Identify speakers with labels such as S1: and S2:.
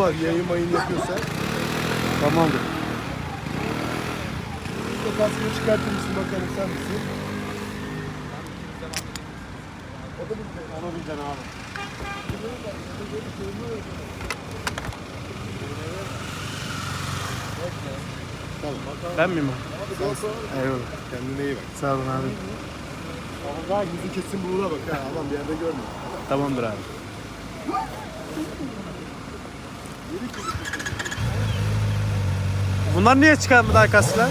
S1: var. Yayın mayın yapıyorsa.
S2: Tamamdır.
S1: İşte kaskını çıkartır mısın bakalım sen misin?
S2: Onu bileceksin abi. Ben miyim o? Eyvallah.
S1: Kendine iyi bak.
S2: Sağ olun abi.
S1: Daha yüzü kesin buğula bak ha. Adam bir yerde görmüyor.
S2: Tamamdır abi. Bunlar niye çıkarmadı arkasına?